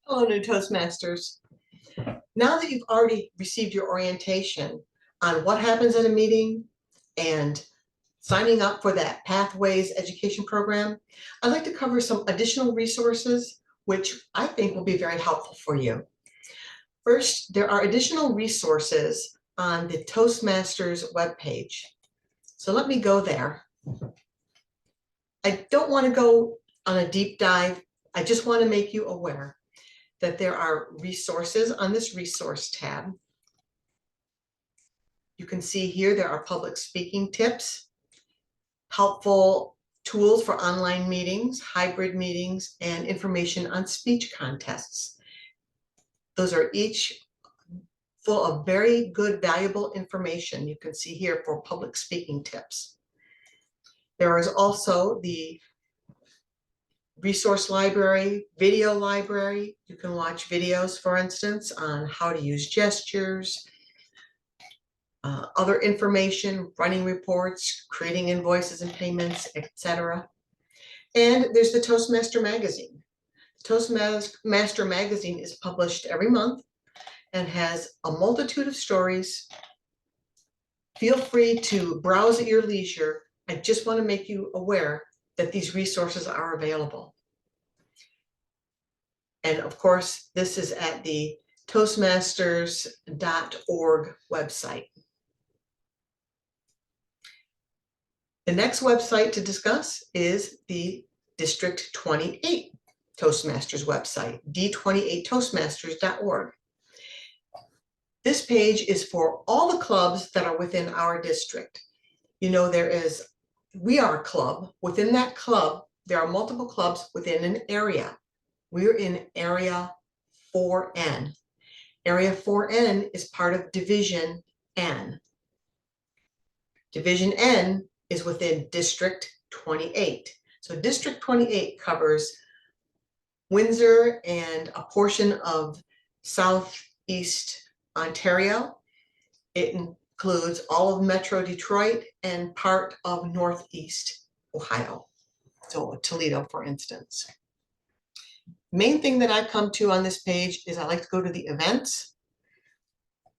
Hello, new Toastmasters. Now that you've already received your orientation on what happens at a meeting and signing up for that Pathways education program, I'd like to cover some additional resources which I think will be very helpful for you. First, there are additional resources on the Toastmasters webpage. So let me go there. I don't want to go on a deep dive. I just want to make you aware that there are resources on this resource tab. You can see here there are public speaking tips, helpful tools for online meetings, hybrid meetings, and information on speech contests. Those are each full of very good, valuable information you can see here for public speaking tips. There is also the resource library, video library. You can watch videos, for instance, on how to use gestures, other information, running reports, creating invoices and payments, etc. And there's the Toastmaster magazine. Toastmaster magazine is published every month and has a multitude of stories. Feel free to browse at your leisure. I just want to make you aware that these resources are available. And of course, this is at the Toastmasters.org website. The next website to discuss is the District 28 Toastmasters website, d28toastmasters.org. This page is for all the clubs that are within our district. You know, we are a club. Within that club, there are multiple clubs within an area. We're in Area 4N. Area 4N is part of Division N. Division N is within District 28. So District 28 covers Windsor and a portion of Southeast Ontario. It includes all of Metro Detroit and part of Northeast Ohio. So Toledo, for instance. Main thing that I come to on this page is I like to go to the events.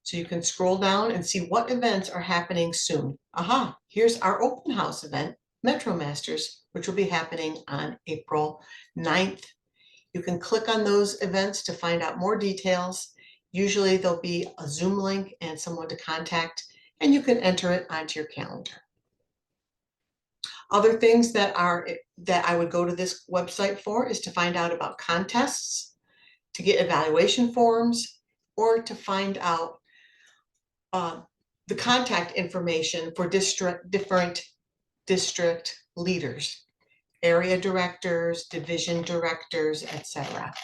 So you can scroll down and see what events are happening soon. Aha, here's our open house event, MetroMasters, which will be happening on April 9th. You can click on those events to find out more details. Usually there'll be a Zoom link and someone to contact, and you can enter it onto your calendar. Other things that I would go to this website for is to find out about contests, to get evaluation forms, or to find out the contact information for different district leaders, area directors, division directors, etc.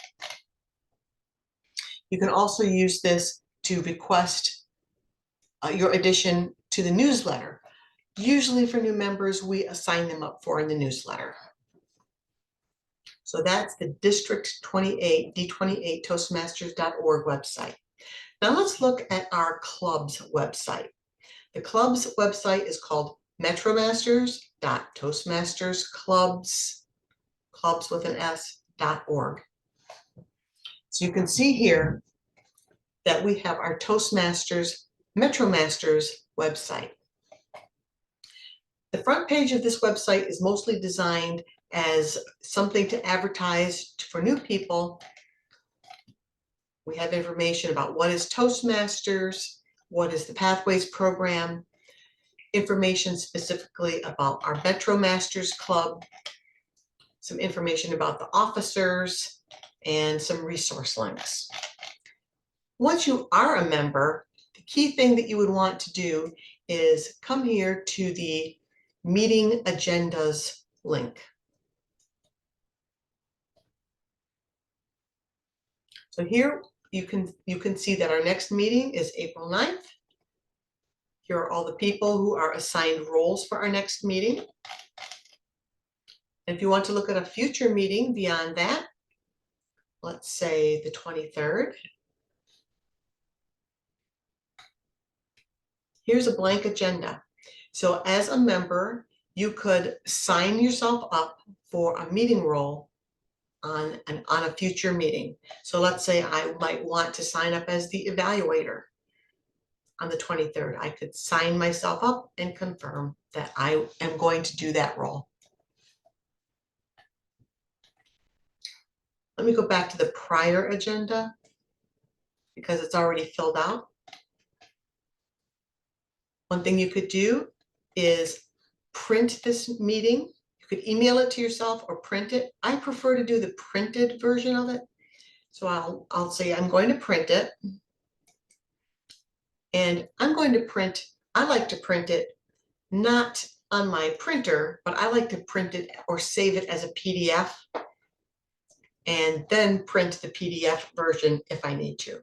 You can also use this to request your addition to the newsletter. Usually for new members, we assign them up for in the newsletter. So that's the District 28, d28toastmasters.org website. Now let's look at our club's website. The club's website is called MetroMasters.toastmastersclubs.org. So you can see here that we have our MetroMasters website. The front page of this website is mostly designed as something to advertise for new people. We have information about what is Toastmasters, what is the Pathways program, information specifically about our MetroMasters Club, some information about the officers, and some resource links. Once you are a member, the key thing that you would want to do is come here to the Meeting Agendas link. So here you can see that our next meeting is April 9th. Here are all the people who are assigned roles for our next meeting. And if you want to look at a future meeting beyond that, let's say the 23rd. Here's a blank agenda. So as a member, you could sign yourself up for a meeting role on a future meeting. So let's say I might want to sign up as the evaluator on the 23rd. I could sign myself up and confirm that I am going to do that role. Let me go back to the prior agenda because it's already filled out. One thing you could do is print this meeting. You could email it to yourself or print it. I prefer to do the printed version of it. So I'll say I'm going to print it. And I'm going to print, I like to print it not on my printer, but I like to print it or save it as a PDF and then print the PDF version if I need to.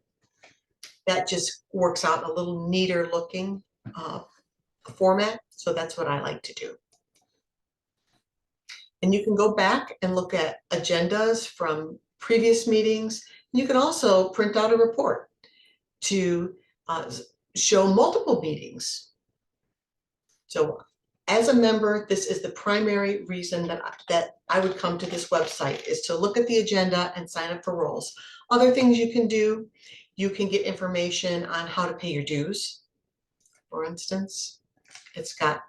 That just works out a little neater looking format. So that's what I like to do. And you can go back and look at agendas from previous meetings. You can also print out a report to show multiple meetings. So as a member, this is the primary reason that I would come to this website, is to look at the agenda and sign up for roles. Other things you can do, you can get information on how to pay your dues. For instance, it's got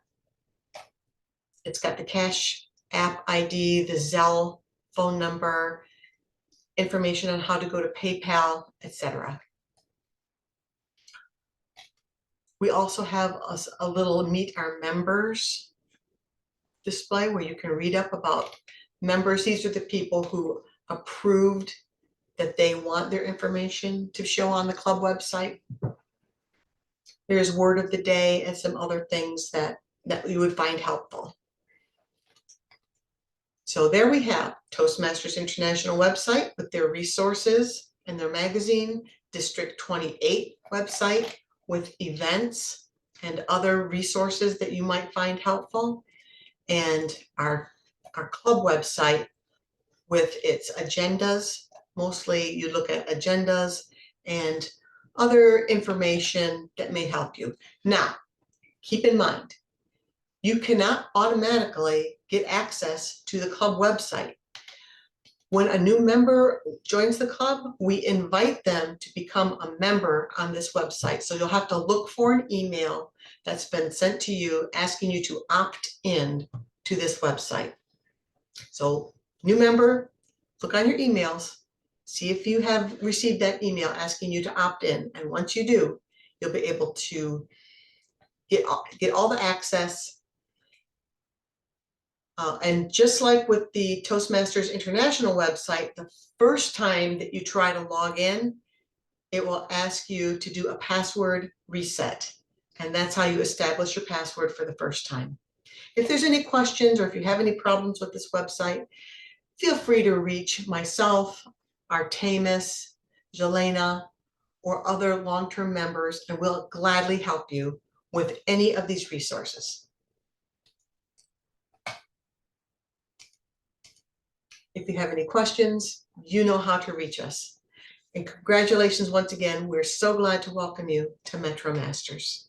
the Cash App ID, the Zelle phone number, information on how to go to PayPal, etc. We also have a little Meet Our Members display where you can read up about members. These are the people who approved that they want their information to show on the club website. There's word of the day and some other things that you would find helpful. So there we have Toastmasters International website with their resources and their magazine, District 28 website with events and other resources that you might find helpful, and our club website with its agendas. Mostly you look at agendas and other information that may help you. Now, keep in mind, you cannot automatically get access to the club website. When a new member joins the club, we invite them to become a member on this website. So you'll have to look for an email that's been sent to you asking you to opt in to this website. So new member, look on your emails, see if you have received that email asking you to opt in. And once you do, you'll be able to get all the access. And just like with the Toastmasters International website, the first time that you try to log in, it will ask you to do a password reset. And that's how you establish your password for the first time. If there's any questions or if you have any problems with this website, feel free to reach myself, Artemis, Jelena, or other long-term members, and we'll gladly help you with any of these resources. If you have any questions, you know how to reach us. And congratulations once again. We're so glad to welcome you to MetroMasters.